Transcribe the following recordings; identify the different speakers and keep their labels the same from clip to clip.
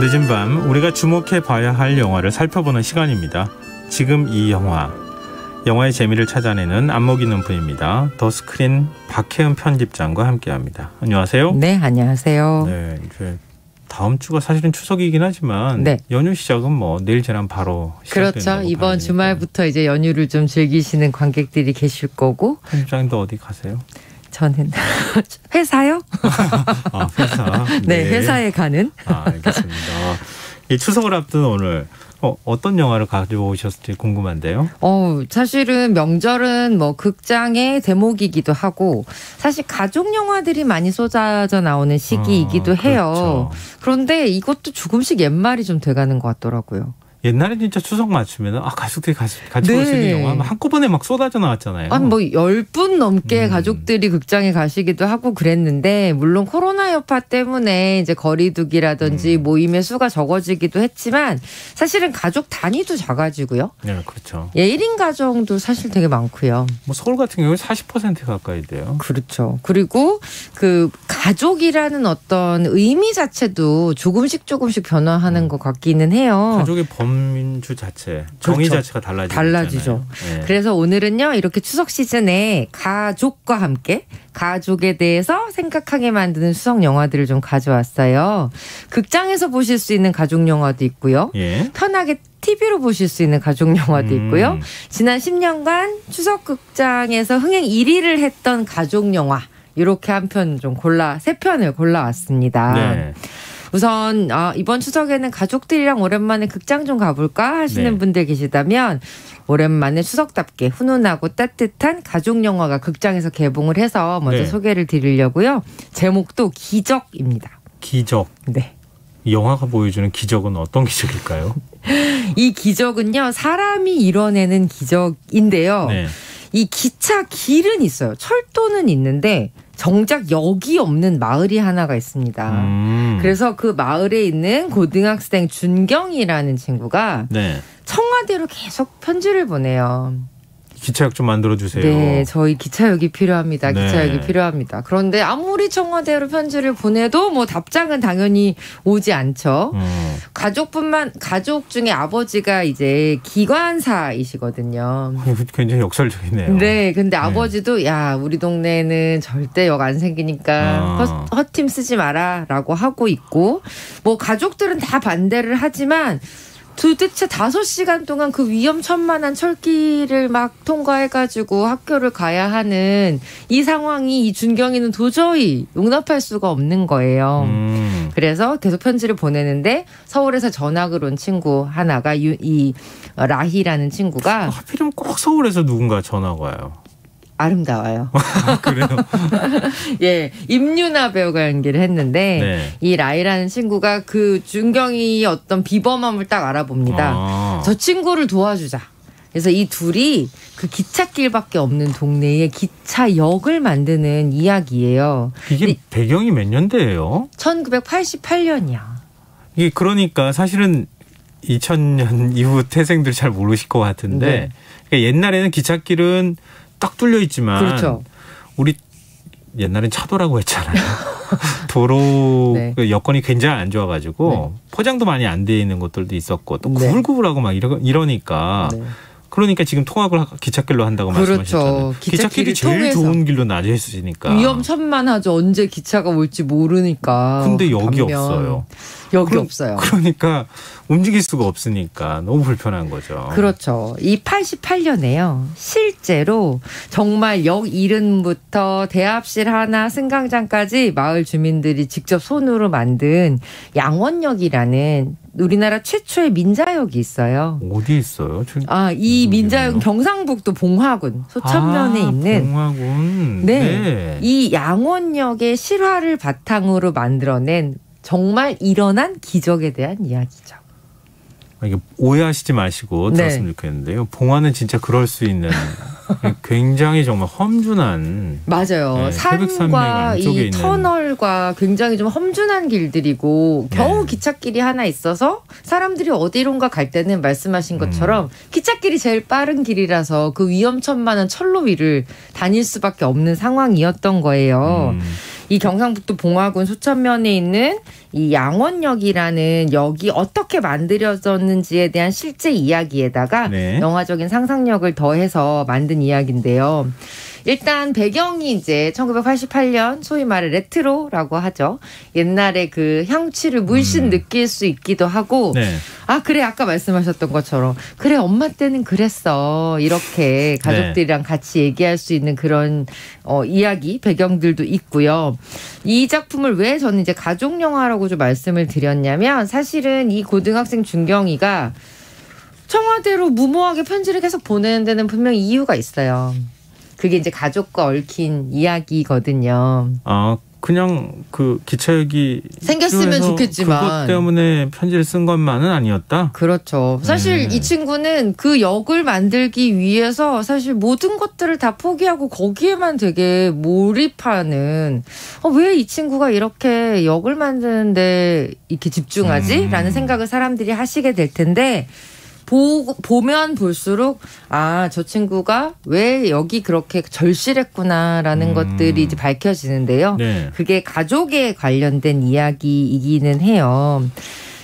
Speaker 1: 늦은 밤 우리가 주목해 봐야 할 영화를 살펴보는 시간입니다. 지금 이 영화. 영화의 재미를 찾아내는 안목이 눈부입니다. 더 스크린 박혜은 편집장과 함께합니다. 안녕하세요.
Speaker 2: 네, 안녕하세요.
Speaker 1: 네, 이제 다음 주가 사실은 추석이긴 하지만
Speaker 2: 네.
Speaker 1: 연휴 시작은 뭐 내일 지나면 바로 시작된다고
Speaker 2: 그렇죠. 이번
Speaker 1: 봐야
Speaker 2: 주말부터 이제 연휴를 좀 즐기시는 관객들이 계실 거고.
Speaker 1: 편집장도 어디 가세요?
Speaker 2: 저는 회사요?
Speaker 1: 아, 회사.
Speaker 2: 네, 회사에 가는.
Speaker 1: 알겠습니다. 이 추석을 앞둔 오늘 어떤 영화를 가져오셨을지 궁금한데요.
Speaker 2: 사실은 명절은 뭐 극장의 대목이기도 하고 사실 가족 영화들이 많이 쏟아져 나오는 시기이기도 해요.
Speaker 1: 그렇죠.
Speaker 2: 그런데 이것도 조금씩 옛말이 좀 돼가는 것 같더라고요.
Speaker 1: 옛날에 진짜 추석 맞추면 가족들이 같이
Speaker 2: 네.
Speaker 1: 볼 수 있는 영화 한꺼번에 막 쏟아져 나왔잖아요.
Speaker 2: 한 뭐 10분 넘게 가족들이 극장에 가시기도 하고 그랬는데, 물론 코로나 여파 때문에 이제 거리두기라든지 모임의 수가 적어지기도 했지만 사실은 가족 단위도 작아지고요.
Speaker 1: 네, 그렇죠.
Speaker 2: 예, 1인 가정도 사실 되게 많고요.
Speaker 1: 뭐 서울 같은 경우에 40% 가까이 돼요.
Speaker 2: 그렇죠. 그리고 그 가족이라는 어떤 의미 자체도 조금씩 변화하는 것 같기는 해요.
Speaker 1: 가족의 범주 자체, 정의
Speaker 2: 그렇죠.
Speaker 1: 자체가
Speaker 2: 달라지죠.
Speaker 1: 네.
Speaker 2: 그래서 오늘은요, 이렇게 추석 시즌에 가족과 함께 가족에 대해서 생각하게 만드는 수석 영화들을 좀 가져왔어요. 극장에서 보실 수 있는 가족 영화도 있고요.
Speaker 1: 예.
Speaker 2: 편하게 TV로 보실 수 있는 가족 영화도 있고요. 지난 10년간 추석 극장에서 흥행 1위를 했던 가족 영화, 이렇게 세 편을 골라왔습니다.
Speaker 1: 네.
Speaker 2: 우선 이번 추석에는 가족들이랑 오랜만에 극장 좀 가볼까 하시는
Speaker 1: 네.
Speaker 2: 분들 계시다면, 오랜만에 추석답게 훈훈하고 따뜻한 가족 영화가 극장에서 개봉을 해서 먼저
Speaker 1: 네.
Speaker 2: 소개를 드리려고요. 제목도 기적입니다.
Speaker 1: 기적.
Speaker 2: 네.
Speaker 1: 이 영화가 보여주는 기적은 어떤 기적일까요?
Speaker 2: 이 기적은요, 사람이 이뤄내는 기적인데요.
Speaker 1: 네.
Speaker 2: 이 기차 길은 있어요. 철도는 있는데 정작 역이 없는 마을이 하나가 있습니다. 그래서 그 마을에 있는 고등학생 준경이라는 친구가
Speaker 1: 네.
Speaker 2: 청와대로 계속 편지를 보내요.
Speaker 1: 기차역 좀 만들어주세요.
Speaker 2: 네, 저희 기차역이 필요합니다.
Speaker 1: 네.
Speaker 2: 기차역이 필요합니다. 그런데 아무리 청와대로 편지를 보내도 뭐 답장은 당연히 오지 않죠. 가족 중에 아버지가 이제 기관사이시거든요.
Speaker 1: 굉장히 역설적이네요.
Speaker 2: 네, 근데 아버지도 야, 우리 동네에는 절대 역 안 생기니까 헛팀 쓰지 마라라고 하고 있고, 뭐 가족들은 다 반대를 하지만 도대체 5시간 동안 그 위험천만한 철길을 막 통과해가지고 학교를 가야 하는 이 상황이, 이 준경이는 도저히 용납할 수가 없는 거예요. 그래서 계속 편지를 보내는데, 서울에서 전학을 온 친구 하나가 이 라희라는 친구가
Speaker 1: 하필이면 꼭 서울에서 누군가 전화가 와요.
Speaker 2: 아름다워요.
Speaker 1: 그래요?
Speaker 2: 예, 임윤아 배우가 연기를 했는데,
Speaker 1: 네.
Speaker 2: 이 라이라는 친구가 그 준경이 어떤 비범함을 딱 알아봅니다. 저 친구를 도와주자. 그래서 이 둘이 그 기찻길밖에 없는 동네에 기차역을 만드는 이야기예요.
Speaker 1: 이게 배경이 몇 년대예요?
Speaker 2: 1988년이야.
Speaker 1: 이게 그러니까 사실은 2000년 이후 태생들 잘 모르실 것 같은데,
Speaker 2: 네.
Speaker 1: 그러니까 옛날에는 기찻길은 딱 뚫려 있지만,
Speaker 2: 그렇죠.
Speaker 1: 우리 옛날엔 차도라고 했잖아요. 도로
Speaker 2: 네.
Speaker 1: 여건이 굉장히 안 좋아가지고 포장도 많이 안 돼 있는 곳들도 있었고, 또
Speaker 2: 네.
Speaker 1: 구불구불하고 막 이러니까.
Speaker 2: 네.
Speaker 1: 그러니까 지금 통학을 기찻길로 한다고
Speaker 2: 그렇죠.
Speaker 1: 말씀하셨잖아요. 기찻길이 제일
Speaker 2: 통해서.
Speaker 1: 좋은 길로 낮에 했으니까.
Speaker 2: 위험천만하죠. 언제 기차가 올지 모르니까.
Speaker 1: 근데 역이
Speaker 2: 반면
Speaker 1: 없어요.
Speaker 2: 역이 없어요.
Speaker 1: 그러니까 움직일 수가 없으니까 너무 불편한 거죠.
Speaker 2: 그렇죠. 이 88년에요. 실제로 정말 역 이름부터 대합실 하나, 승강장까지 마을 주민들이 직접 손으로 만든 양원역이라는 우리나라 최초의 민자역이 있어요.
Speaker 1: 어디 있어요?
Speaker 2: 이 민자역 경상북도 봉화군 소천면에 있는.
Speaker 1: 봉화군.
Speaker 2: 네. 이 양원역의 실화를 바탕으로 만들어낸 정말 일어난 기적에 대한 이야기죠.
Speaker 1: 이게 오해하시지 마시고 들었으면 좋겠는데요. 봉화는 진짜 그럴 수 있는 굉장히 정말 험준한.
Speaker 2: 맞아요.
Speaker 1: 네,
Speaker 2: 산과 이 터널과 굉장히 좀 험준한 길들이고, 겨우 기찻길이 하나 있어서 사람들이 어디론가 갈 때는 말씀하신 것처럼 기찻길이 제일 빠른 길이라서 그 위험천만한 철로 위를 다닐 수밖에 없는 상황이었던 거예요. 이 경상북도 봉화군 소천면에 있는 이 양원역이라는 역이 어떻게 만들어졌는지에 대한 실제 이야기에다가
Speaker 1: 네.
Speaker 2: 영화적인 상상력을 더해서 만든 이야기인데요. 일단 배경이 이제 1988년 소위 말해 레트로라고 하죠. 옛날에 그 향취를 물씬 느낄 수 있기도 하고
Speaker 1: 네.
Speaker 2: 아 그래 아까 말씀하셨던 것처럼 그래 엄마 때는 그랬어 이렇게 가족들이랑 같이 얘기할 수 있는 그런 이야기 배경들도 있고요. 이 작품을 왜 저는 이제 가족 영화라고 좀 말씀을 드렸냐면 사실은 이 고등학생 준경이가 청와대로 무모하게 편지를 계속 보내는 데는 분명히 이유가 있어요. 그게 이제 가족과 얽힌 이야기거든요.
Speaker 1: 아, 그냥 그 기차역이
Speaker 2: 생겼으면 좋겠지만
Speaker 1: 그것 때문에 편지를 쓴 것만은 아니었다.
Speaker 2: 그렇죠. 사실 이 친구는 그 역을 만들기 위해서 사실 모든 것들을 다 포기하고 거기에만 되게 몰입하는 왜 이 친구가 이렇게 역을 만드는데 이렇게 집중하지? 라는 생각을 사람들이 하시게 될 텐데 보면 볼수록 저 친구가 왜 여기 그렇게 절실했구나라는 것들이 이제 밝혀지는데요.
Speaker 1: 네.
Speaker 2: 그게 가족에 관련된 이야기이기는 해요.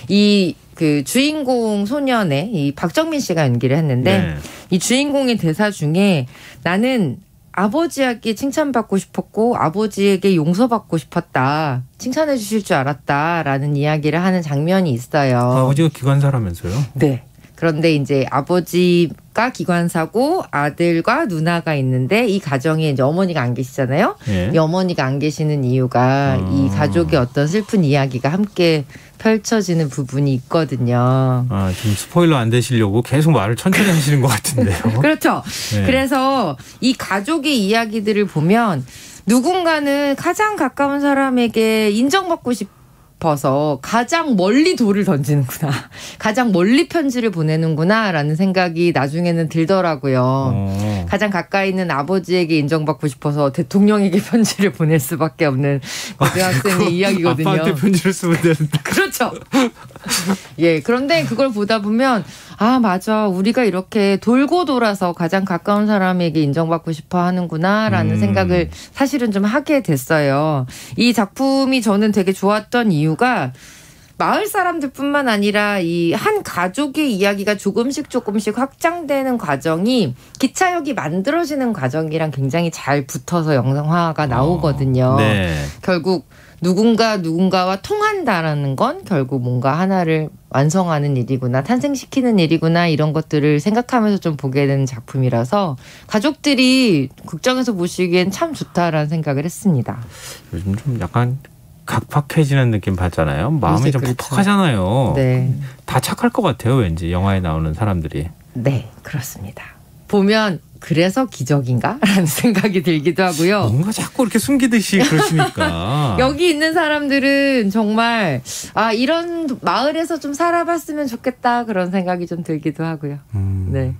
Speaker 2: 이 그 주인공 소년의 이 박정민 씨가 연기를 했는데
Speaker 1: 네.
Speaker 2: 이 주인공의 대사 중에 나는 아버지에게 칭찬받고 싶었고 아버지에게 용서받고 싶었다. 칭찬해 주실 줄 알았다라는 이야기를 하는 장면이 있어요.
Speaker 1: 아버지가 기관사라면서요?
Speaker 2: 네. 그런데 이제 아버지가 기관사고 아들과 누나가 있는데 이 가정에 이제 어머니가 안 계시잖아요.
Speaker 1: 예.
Speaker 2: 이 어머니가 안 계시는 이유가 이 가족의 어떤 슬픈 이야기가 함께 펼쳐지는 부분이 있거든요.
Speaker 1: 지금 스포일러 안 되시려고 계속 말을 천천히 하시는 것 같은데요.
Speaker 2: 그렇죠.
Speaker 1: 네.
Speaker 2: 그래서 이 가족의 이야기들을 보면 누군가는 가장 가까운 사람에게 인정받고 싶어서 가장 멀리 돌을 던지는구나. 가장 멀리 편지를 보내는구나라는 생각이 나중에는 들더라고요. 가장 가까이 있는 아버지에게 인정받고 싶어서 대통령에게 편지를 보낼 수밖에 없는 고등학생의 이야기거든요.
Speaker 1: 아빠한테 편지를 쓰면 되는데.
Speaker 2: 그렇죠. 예, 그런데 그걸 보다 보면 맞아. 우리가 이렇게 돌고 돌아서 가장 가까운 사람에게 인정받고 싶어 하는구나라는 생각을 사실은 좀 하게 됐어요. 이 작품이 저는 되게 좋았던 이유가 마을 사람들뿐만 아니라 이 한 가족의 이야기가 조금씩 확장되는 과정이 기차역이 만들어지는 과정이랑 굉장히 잘 붙어서 영상화가 나오거든요.
Speaker 1: 네.
Speaker 2: 결국 누군가와 통한다라는 건 결국 뭔가 하나를 완성하는 일이구나, 탄생시키는 일이구나 이런 것들을 생각하면서 좀 보게 되는 작품이라서 가족들이 극장에서 보시기엔 참 좋다라는 생각을 했습니다.
Speaker 1: 요즘 좀 약간 각박해지는 느낌 받잖아요. 마음이 좀
Speaker 2: 그렇죠.
Speaker 1: 퍽퍽하잖아요.
Speaker 2: 네.
Speaker 1: 다 착할 것 같아요. 왠지 영화에 나오는 사람들이.
Speaker 2: 네, 그렇습니다. 보면 그래서 기적인가? 라는 생각이 들기도 하고요.
Speaker 1: 뭔가 자꾸 이렇게 숨기듯이 그러시니까.
Speaker 2: 여기 있는 사람들은 정말 이런 마을에서 좀 살아봤으면 좋겠다 그런 생각이 좀 들기도 하고요. 네.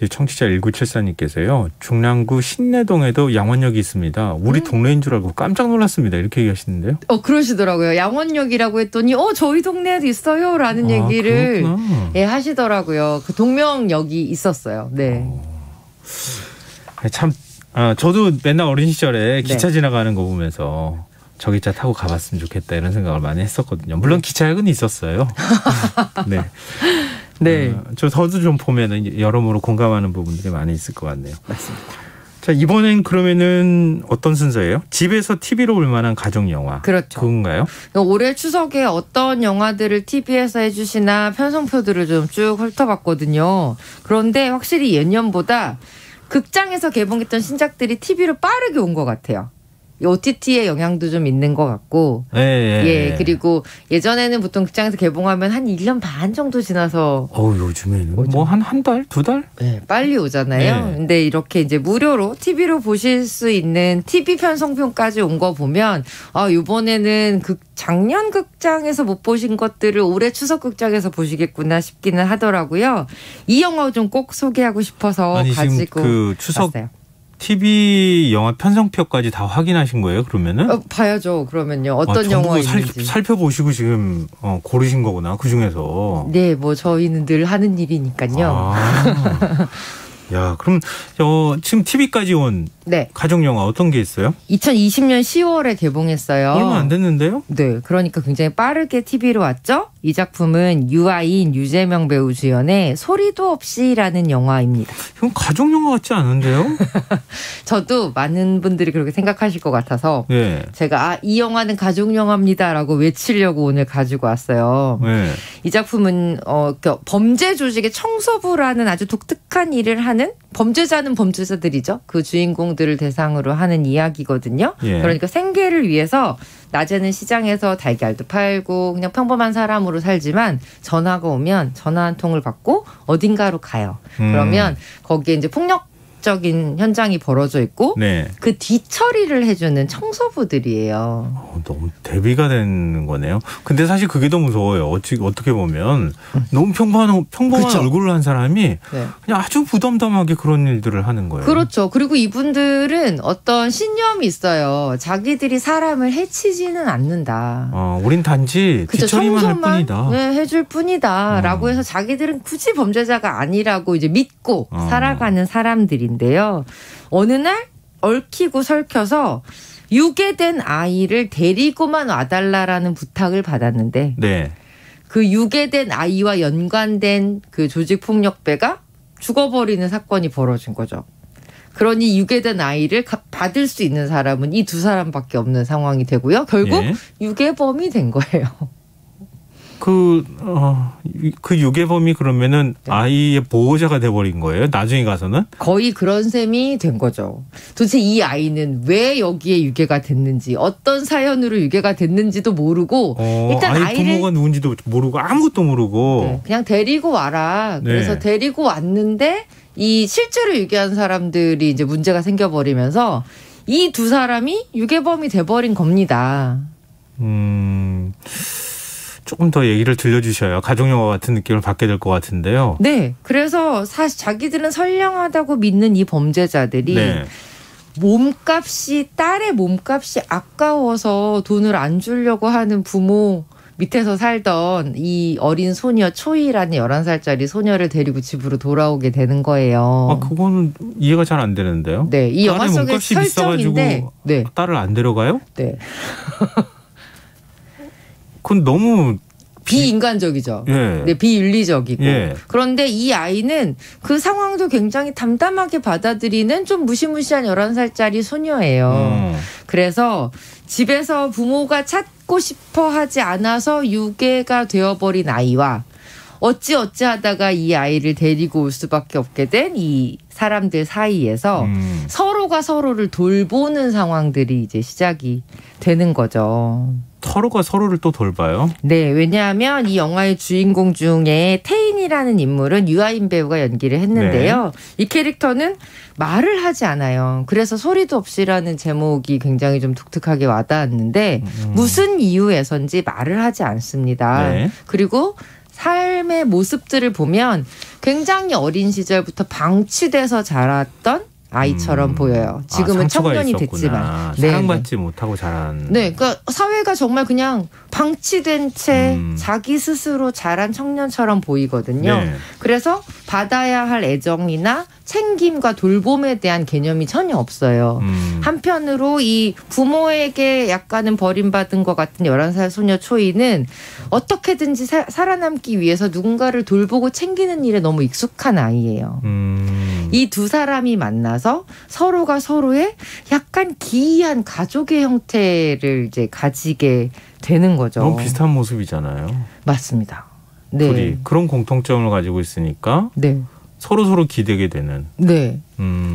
Speaker 1: 청취자 1974님께서요. 중랑구 신내동에도 양원역이 있습니다. 우리 동네인 줄 알고 깜짝 놀랐습니다. 이렇게 얘기하시는데요.
Speaker 2: 그러시더라고요. 양원역이라고 했더니 저희 동네에도 있어요 라는 얘기를 하시더라고요. 그 동명역이 있었어요. 네.
Speaker 1: 참 저도 맨날 어린 시절에 기차 지나가는 거 보면서 저 기차 타고 가봤으면 좋겠다 이런 생각을 많이 했었거든요. 물론 기차역은 있었어요. 네.
Speaker 2: 네.
Speaker 1: 저도 좀 보면은 여러모로 공감하는 부분들이 많이 있을 것 같네요.
Speaker 2: 맞습니다.
Speaker 1: 자, 이번엔 그러면은 어떤 순서예요? 집에서 TV로 볼 만한 가족 영화.
Speaker 2: 그렇죠.
Speaker 1: 그건가요?
Speaker 2: 올해 추석에 어떤 영화들을 TV에서 해주시나 편성표들을 좀 쭉 훑어봤거든요. 그런데 확실히 예년보다 극장에서 개봉했던 신작들이 TV로 빠르게 온 것 같아요. OTT의 영향도 좀 있는 것 같고. 예, 그리고 예전에는 보통 극장에서 개봉하면 한 1년 반 정도 지나서.
Speaker 1: 요즘에는 뭐 한 달? 2달?
Speaker 2: 네, 빨리 오잖아요.
Speaker 1: 네.
Speaker 2: 근데 이렇게 이제 무료로 TV로 보실 수 있는 TV 편성편까지 온 거 보면, 이번에는 작년 극장에서 못 보신 것들을 올해 추석 극장에서 보시겠구나 싶기는 하더라고요. 이 영화 좀 꼭 소개하고 싶어서 가지고
Speaker 1: 지금 그 추석
Speaker 2: 왔어요.
Speaker 1: TV 영화 편성표까지 다 확인하신 거예요? 그러면은?
Speaker 2: 봐야죠. 그러면요. 어떤 영화 있는지.
Speaker 1: 살펴보시고 지금 고르신 거구나. 그 중에서.
Speaker 2: 네, 뭐 저희는 늘 하는 일이니까요.
Speaker 1: 야, 그럼 지금 TV까지 온
Speaker 2: 네.
Speaker 1: 가족 영화 어떤 게 있어요?
Speaker 2: 2020년 10월에 개봉했어요.
Speaker 1: 얼마 안 됐는데요?
Speaker 2: 네, 그러니까 굉장히 빠르게 TV로 왔죠. 이 작품은 유아인, 유재명 배우 주연의 소리도 없이라는 영화입니다.
Speaker 1: 이건 가족 영화 같지 않은데요?
Speaker 2: 저도 많은 분들이 그렇게 생각하실 것 같아서
Speaker 1: 네.
Speaker 2: 제가 이 영화는 가족 영화입니다라고 외치려고 오늘 가지고 왔어요.
Speaker 1: 네.
Speaker 2: 이 작품은 범죄 조직의 청소부라는 아주 독특한 일을 하는 범죄자는 범죄자들이죠. 그 주인공들을 대상으로 하는 이야기거든요.
Speaker 1: 예.
Speaker 2: 그러니까 생계를 위해서 낮에는 시장에서 달걀도 팔고 그냥 평범한 사람으로 살지만 전화가 오면 전화 한 통을 받고 어딘가로 가요. 그러면 거기에 이제 폭력적인 현장이 벌어져 있고
Speaker 1: 네.
Speaker 2: 그 뒤처리를 해주는 청소부들이에요.
Speaker 1: 너무 대비가 되는 거네요. 근데 사실 그게 더 무서워요. 어떻게 보면 너무 평범한
Speaker 2: 그렇죠.
Speaker 1: 얼굴을 한 사람이
Speaker 2: 네.
Speaker 1: 그냥 아주 부담담하게 그런 일들을 하는 거예요.
Speaker 2: 그렇죠. 그리고 이분들은 어떤 신념이 있어요. 자기들이 사람을 해치지는 않는다.
Speaker 1: 우린 단지
Speaker 2: 그쵸,
Speaker 1: 뒤처리만 할
Speaker 2: 청소만,
Speaker 1: 뿐이다.
Speaker 2: 네, 해줄 뿐이다. 라고 해서 자기들은 굳이 범죄자가 아니라고 이제 믿고 살아가는 사람들인데요. 어느 날 얽히고 설켜서 유괴된 아이를 데리고만 와달라라는 부탁을 받았는데
Speaker 1: 네.
Speaker 2: 그 유괴된 아이와 연관된 그 조직폭력배가 죽어버리는 사건이 벌어진 거죠. 그러니 유괴된 아이를 받을 수 있는 사람은 이 두 사람밖에 없는 상황이 되고요. 결국
Speaker 1: 예.
Speaker 2: 유괴범이 된 거예요.
Speaker 1: 그 유괴범이 그러면은
Speaker 2: 네.
Speaker 1: 아이의 보호자가 돼버린 거예요? 나중에 가서는?
Speaker 2: 거의 그런 셈이 된 거죠. 도대체 이 아이는 왜 여기에 유괴가 됐는지, 어떤 사연으로 유괴가 됐는지도 모르고 일단
Speaker 1: 아이 부모가 누군지도 모르고 아무것도 모르고
Speaker 2: 네, 그냥 데리고 와라. 그래서
Speaker 1: 네. 데리고
Speaker 2: 왔는데 이 실제로 유괴한 사람들이 이제 문제가 생겨버리면서 이 두 사람이 유괴범이 돼버린 겁니다.
Speaker 1: 조금 더 얘기를 들려주셔야 가족영화 같은 느낌을 받게 될 것 같은데요.
Speaker 2: 네. 그래서 사실 자기들은 선량하다고 믿는 이 범죄자들이
Speaker 1: 네.
Speaker 2: 딸의 몸값이 아까워서 돈을 안 주려고 하는 부모 밑에서 살던 이 어린 소녀 초이라는 11살짜리 소녀를 데리고 집으로 돌아오게 되는 거예요.
Speaker 1: 그거는 이해가 잘 안 되는데요.
Speaker 2: 네. 이 영화 속의
Speaker 1: 몸값이
Speaker 2: 설정인데
Speaker 1: 비싸가지고
Speaker 2: 네.
Speaker 1: 딸을 안 데려가요?
Speaker 2: 네.
Speaker 1: 그건 너무
Speaker 2: 비인간적이죠.
Speaker 1: 예.
Speaker 2: 네, 비윤리적이고.
Speaker 1: 예.
Speaker 2: 그런데 이 아이는 그 상황도 굉장히 담담하게 받아들이는 좀 무시무시한 11살짜리 소녀예요. 그래서 집에서 부모가 찾고 싶어 하지 않아서 유괴가 되어버린 아이와 어찌하다가 이 아이를 데리고 올 수밖에 없게 된 이 사람들 사이에서 서로가 서로를 돌보는 상황들이 이제 시작이 되는 거죠.
Speaker 1: 서로가 서로를 또 돌봐요?
Speaker 2: 네, 왜냐하면 이 영화의 주인공 중에 태인이라는 인물은 유아인 배우가 연기를 했는데요. 네. 이 캐릭터는 말을 하지 않아요. 그래서 소리도 없이라는 제목이 굉장히 좀 독특하게 와닿았는데 무슨 이유에선지 말을 하지 않습니다. 네. 그리고 삶의 모습들을 보면 굉장히 어린 시절부터 방치돼서 자랐던 아이처럼 보여요. 지금은 청년이 됐지만.
Speaker 1: 사랑받지 못하고 자란.
Speaker 2: 네, 그러니까 사회가 정말 그냥 방치된 채 자기 스스로 자란 청년처럼 보이거든요. 네. 그래서 받아야 할 애정이나 챙김과 돌봄에 대한 개념이 전혀 없어요. 한편으로 이 부모에게 약간은 버림받은 것 같은 11살 소녀 초이는 어떻게든지 살아남기 위해서 누군가를 돌보고 챙기는 일에 너무 익숙한 아이예요. 이 두 사람이 만나서 서로가 서로의 약간 기이한 가족의 형태를 이제 가지게 되는 거죠.
Speaker 1: 너무 비슷한 모습이잖아요.
Speaker 2: 맞습니다. 네.
Speaker 1: 둘이 그런 공통점을 가지고 있으니까
Speaker 2: 네.
Speaker 1: 서로 기대게 되는.
Speaker 2: 네.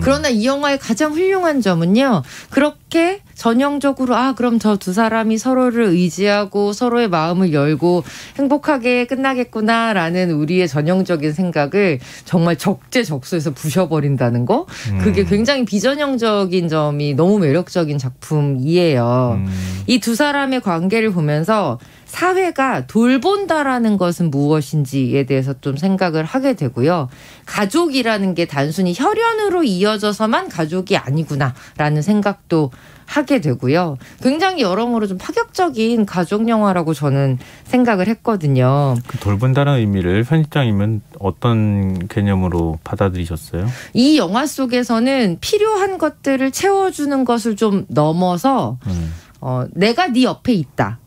Speaker 2: 그러나 이 영화의 가장 훌륭한 점은요. 그렇게 전형적으로 그럼 저 두 사람이 서로를 의지하고 서로의 마음을 열고 행복하게 끝나겠구나라는 우리의 전형적인 생각을 정말 적재적소에서 부셔버린다는 거. 그게 굉장히 비전형적인 점이 너무 매력적인 작품이에요. 이 두 사람의 관계를 보면서 사회가 돌본다라는 것은 무엇인지에 대해서 좀 생각을 하게 되고요. 가족이라는 게 단순히 혈연으로 이어져서만 가족이 아니구나라는 생각도 하게 되고요. 굉장히 여러모로 좀 파격적인 가족 영화라고 저는 생각을 했거든요.
Speaker 1: 그 돌본다는 의미를 편집장님은 어떤 개념으로 받아들이셨어요?
Speaker 2: 이 영화 속에서는 필요한 것들을 채워주는 것을 좀 넘어서 내가 네 옆에 있다.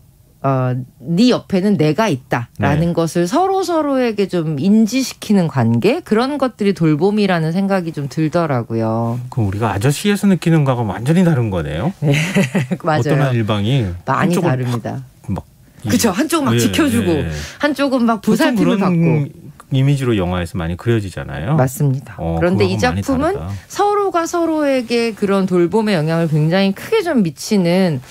Speaker 2: 네 옆에는 내가 있다라는
Speaker 1: 네.
Speaker 2: 것을 서로에게 좀 인지시키는 관계, 그런 것들이 돌봄이라는 생각이 좀 들더라고요.
Speaker 1: 그럼 우리가 아저씨에서 느끼는 거하고 완전히 다른 거네요.
Speaker 2: 네, 맞아요.
Speaker 1: 어떤 한 일방이
Speaker 2: 많이 다릅니다. 그렇죠. 한쪽은 막
Speaker 1: 예,
Speaker 2: 지켜주고
Speaker 1: 예.
Speaker 2: 한쪽은 막 보살핌을 받고.
Speaker 1: 이미지로 영화에서 많이 그려지잖아요.
Speaker 2: 맞습니다. 그런데 이 작품은 서로가 서로에게 그런 돌봄의 영향을 굉장히 크게 좀 미치는,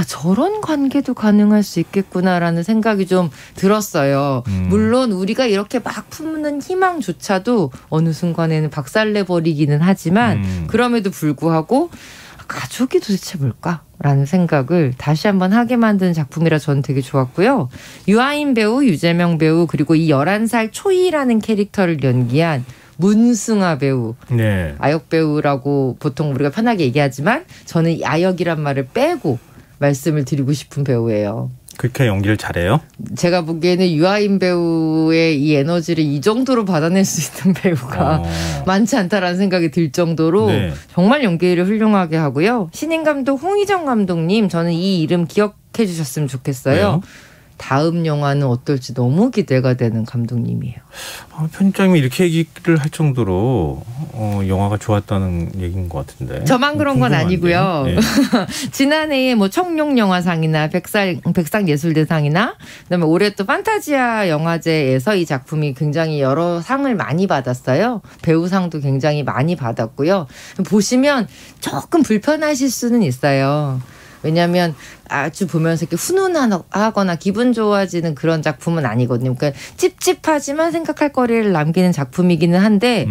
Speaker 2: 저런 관계도 가능할 수 있겠구나라는 생각이 좀 들었어요. 물론 우리가 이렇게 막 품는 희망조차도 어느 순간에는 박살내버리기는 하지만 그럼에도 불구하고 가족이 도대체 뭘까라는 생각을 다시 한번 하게 만든 작품이라 저는 되게 좋았고요. 유아인 배우, 유재명 배우, 그리고 이 11살 초이라는 캐릭터를 연기한 문승아 배우,
Speaker 1: 네.
Speaker 2: 아역 배우라고 보통 우리가 편하게 얘기하지만 저는 이 아역이란 말을 빼고 말씀을 드리고 싶은 배우예요.
Speaker 1: 그렇게 연기를 잘해요?
Speaker 2: 제가 보기에는 유아인 배우의 이 에너지를 이 정도로 받아낼 수 있는 배우가 많지 않다라는 생각이 들 정도로 네. 정말 연기를 훌륭하게 하고요. 신인 감독 홍희정 감독님, 저는 이 이름 기억해 주셨으면 좋겠어요.
Speaker 1: 왜요?
Speaker 2: 다음 영화는 어떨지 너무 기대가 되는 감독님이에요.
Speaker 1: 편집장님이 이렇게 얘기를 할 정도로 영화가 좋았다는 얘기인 것 같은데.
Speaker 2: 저만 그런 건 아니고요.
Speaker 1: 네.
Speaker 2: 지난해에 뭐 청룡영화상이나 백상예술대상이나 그다음에 올해 또 판타지아 영화제에서 이 작품이 굉장히 여러 상을 많이 받았어요. 배우상도 굉장히 많이 받았고요. 보시면 조금 불편하실 수는 있어요. 왜냐하면 아주 보면서 이렇게 훈훈하거나 기분 좋아지는 그런 작품은 아니거든요. 그러니까 찝찝하지만 생각할 거리를 남기는 작품이기는 한데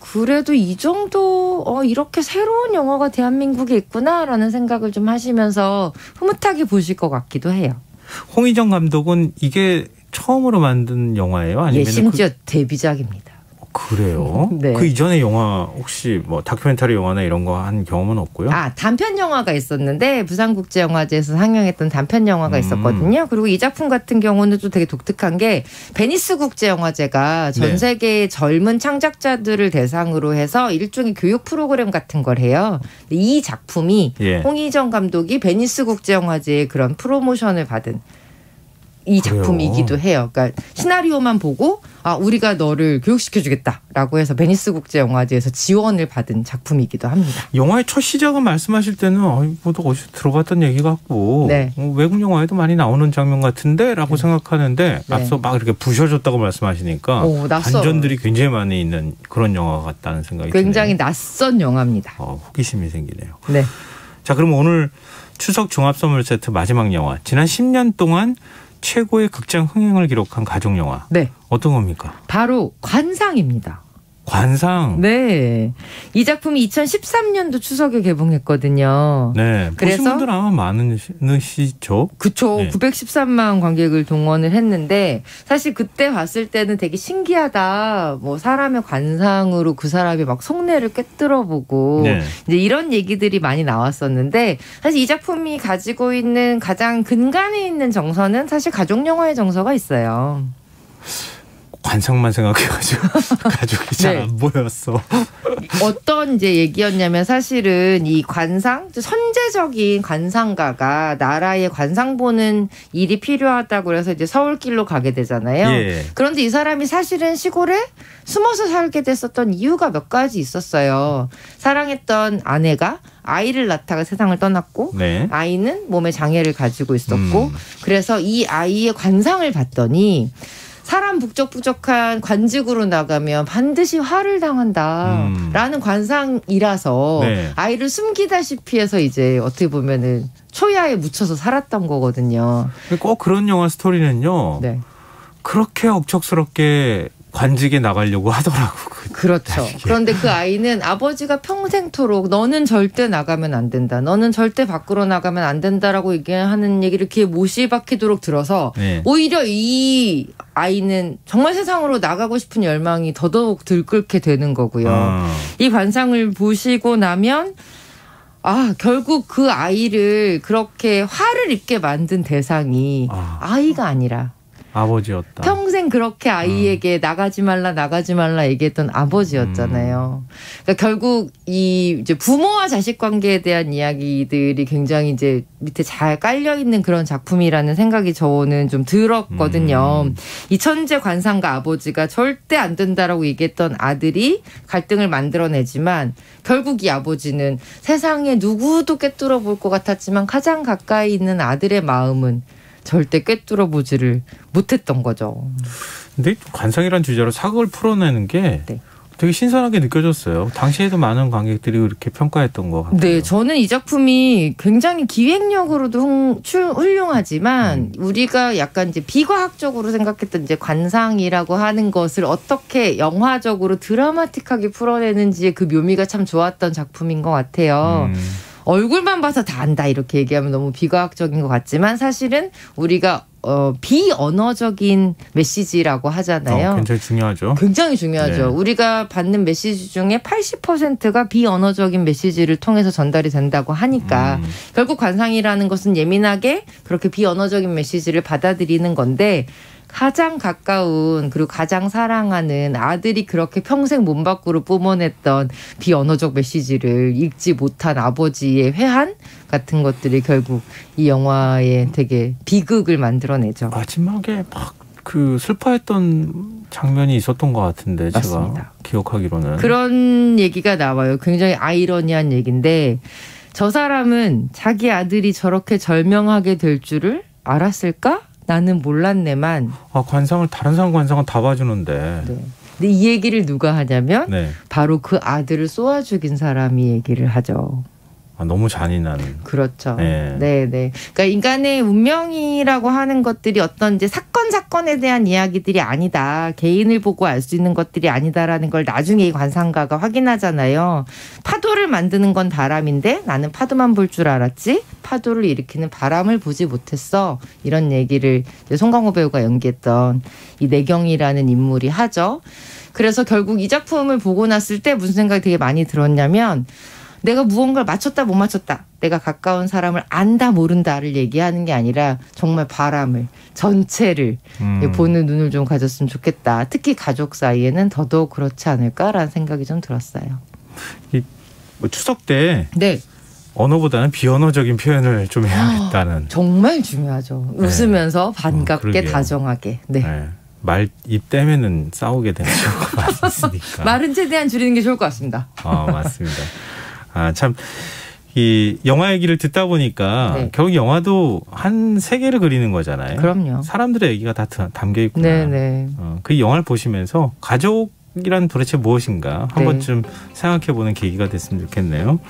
Speaker 2: 그래도 이 정도 이렇게 새로운 영화가 대한민국에 있구나라는 생각을 좀 하시면서 흐뭇하게 보실 것 같기도 해요.
Speaker 1: 홍희정 감독은 이게 처음으로 만든 영화예요? 아니면
Speaker 2: 심지어 데뷔작입니다.
Speaker 1: 그래요?
Speaker 2: 네.
Speaker 1: 그 이전에 영화 혹시 뭐 다큐멘터리 영화나 이런 거 한 경험은 없고요?
Speaker 2: 단편 영화가 있었는데 부산국제영화제에서 상영했던 단편 영화가 있었거든요. 그리고 이 작품 같은 경우는 좀 되게 독특한 게 베니스 국제영화제가 전 세계의 젊은 창작자들을 대상으로 해서 일종의 교육 프로그램 같은 걸 해요. 이 작품이 홍희정 감독이 베니스 국제영화제의 그런 프로모션을 받은 이 작품이기도 해요. 그러니까 시나리오만 보고 우리가 너를 교육시켜주겠다라고 해서 베니스 국제영화제에서 지원을 받은 작품이기도 합니다.
Speaker 1: 영화의 첫 시작은 말씀하실 때는 뭐도 어디서 들어봤던 얘기 같고 외국 영화에도 많이 나오는 장면 같은데 라고 생각하는데 앞서 막 이렇게 부셔줬다고 말씀하시니까 반전들이 굉장히 많이 있는 그런 영화 같다는 생각이 드네요.
Speaker 2: 굉장히 낯선 영화입니다.
Speaker 1: 호기심이 생기네요.
Speaker 2: 네.
Speaker 1: 자, 그럼 오늘 추석 종합선물 세트 마지막 영화, 지난 10년 동안 최고의 극장 흥행을 기록한 가족 영화. 네. 어떤 겁니까? 바로
Speaker 2: 관상입니다.
Speaker 1: 관상.
Speaker 2: 네. 이 작품이 2013년도 추석에 개봉했거든요.
Speaker 1: 네. 보신 분들 아마 많으시죠?
Speaker 2: 그쵸. 네. 913만 관객을 동원을 했는데 사실 그때 봤을 때는 되게 신기하다. 뭐 사람의 관상으로 그 사람이 막 속내를 꿰뚫어보고 이제 이런 얘기들이 많이 나왔었는데 사실 이 작품이 가지고 있는 가장 근간에 있는 정서는 사실 가족 영화의 정서가 있어요.
Speaker 1: 관상만 생각해가지고 가족이 잘 안 보였어.
Speaker 2: 어떤 이제 얘기였냐면 사실은 이 관상, 선제적인 관상가가 나라에 관상 보는 일이 필요하다고 해서 이제 서울길로 가게 되잖아요. 그런데 이 사람이 사실은 시골에 숨어서 살게 됐었던 이유가 몇 가지 있었어요. 사랑했던 아내가 아이를 낳다가 세상을 떠났고 아이는 몸에 장애를 가지고 있었고 그래서 이 아이의 관상을 봤더니 사람 북적북적한 관직으로 나가면 반드시 화를 당한다라는 관상이라서 아이를 숨기다시피 해서 이제 어떻게 보면은 초야에 묻혀서 살았던 거거든요.
Speaker 1: 꼭 그런 영화 스토리는요. 그렇게 억척스럽게 관직에 나가려고 하더라고.
Speaker 2: 그렇죠. 그런데 그 아이는 아버지가 평생토록 너는 절대 나가면 안 된다. 너는 절대 밖으로 나가면 안 된다라고 얘기하는 얘기를 귀에 못이 박히도록 들어서 오히려 이 아이는 정말 세상으로 나가고 싶은 열망이 더더욱 들끓게 되는 거고요. 이 관상을 보시고 나면 결국 그 아이를 그렇게 화를 입게 만든 대상이 아이가 아니라
Speaker 1: 아버지였다.
Speaker 2: 평생 그렇게 아이에게 나가지 말라 얘기했던 아버지였잖아요. 그러니까 결국 이 이제 부모와 자식 관계에 대한 이야기들이 굉장히 이제 밑에 잘 깔려 있는 그런 작품이라는 생각이 저는 좀 들었거든요. 이 천재 관상가 아버지가 절대 안 된다라고 얘기했던 아들이 갈등을 만들어내지만 결국 이 아버지는 세상에 누구도 꿰뚫어 볼 것 같았지만 가장 가까이 있는 아들의 마음은 절대 꿰뚫어보지를 못했던 거죠.
Speaker 1: 근데 관상이라는 주제로 사극을 풀어내는 게 되게 신선하게 느껴졌어요. 당시에도 많은 관객들이 그렇게 평가했던 것 같아요.
Speaker 2: 네, 저는 이 작품이 굉장히 기획력으로도 훌륭하지만 우리가 약간 이제 비과학적으로 생각했던 이제 관상이라고 하는 것을 어떻게 영화적으로 드라마틱하게 풀어내는지의 그 묘미가 참 좋았던 작품인 것 같아요. 얼굴만 봐서 다 안다 이렇게 얘기하면 너무 비과학적인 것 같지만 사실은 우리가 비언어적인 메시지라고 하잖아요.
Speaker 1: 굉장히 중요하죠.
Speaker 2: 굉장히 중요하죠. 네. 우리가 받는 메시지 중에 80%가 비언어적인 메시지를 통해서 전달이 된다고 하니까 결국 관상이라는 것은 예민하게 그렇게 비언어적인 메시지를 받아들이는 건데 가장 가까운 그리고 가장 사랑하는 아들이 그렇게 평생 몸 밖으로 뿜어냈던 비언어적 메시지를 읽지 못한 아버지의 회한 같은 것들이 결국 이 영화에 되게 비극을 만들어내죠.
Speaker 1: 마지막에 막 그 슬퍼했던 장면이 있었던 것 같은데
Speaker 2: 맞습니다.
Speaker 1: 제가 기억하기로는.
Speaker 2: 그런 얘기가 나와요. 굉장히 아이러니한 얘기인데 저 사람은 자기 아들이 저렇게 절명하게 될 줄을 알았을까? 나는 몰랐네만.
Speaker 1: 관상을 다른 사람 관상은 다 봐주는데.
Speaker 2: 네. 근데 이 얘기를 누가 하냐면 바로 그 아들을 쏘아 죽인 사람이 얘기를 하죠.
Speaker 1: 너무 잔인한.
Speaker 2: 그렇죠. 네. 그러니까 인간의 운명이라고 하는 것들이 어떤 이제 사건에 대한 이야기들이 아니다. 개인을 보고 알 수 있는 것들이 아니다라는 걸 나중에 이 관상가가 확인하잖아요. 파도를 만드는 건 바람인데 나는 파도만 볼 줄 알았지. 파도를 일으키는 바람을 보지 못했어. 이런 얘기를 송강호 배우가 연기했던 이 내경이라는 인물이 하죠. 그래서 결국 이 작품을 보고 났을 때 무슨 생각이 되게 많이 들었냐면 내가 무언가를 맞췄다 못 맞췄다. 내가 가까운 사람을 안다 모른다를 얘기하는 게 아니라 정말 바람을 전체를 보는 눈을 좀 가졌으면 좋겠다. 특히 가족 사이에는 더더욱 그렇지 않을까라는 생각이 좀 들었어요.
Speaker 1: 추석 때 언어보다는 비언어적인 표현을 좀 해야겠다는.
Speaker 2: 정말 중요하죠. 웃으면서 반갑게 다정하게.
Speaker 1: 말 입 떼면은 싸우게 되는 경우가 많이 있으니까.
Speaker 2: 말은 최대한 줄이는 게 좋을 것 같습니다.
Speaker 1: 맞습니다. 참, 이 영화 얘기를 듣다 보니까 결국 영화도 한 세계를 그리는 거잖아요.
Speaker 2: 그럼요.
Speaker 1: 사람들의 얘기가 다 담겨 있구나. 그 영화를 보시면서 가족이란 도대체 무엇인가 한 번쯤 생각해보는 계기가 됐으면 좋겠네요.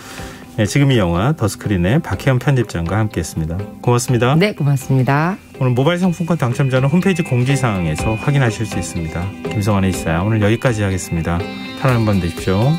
Speaker 1: 지금 이 영화 더스크린의 박혜연 편집장과 함께했습니다. 고맙습니다.
Speaker 2: 네, 고맙습니다.
Speaker 1: 오늘 모바일 상품권 당첨자는 홈페이지 공지사항에서 확인하실 수 있습니다. 김성환의 이사야 오늘 여기까지 하겠습니다. 편안한 밤 되십시오.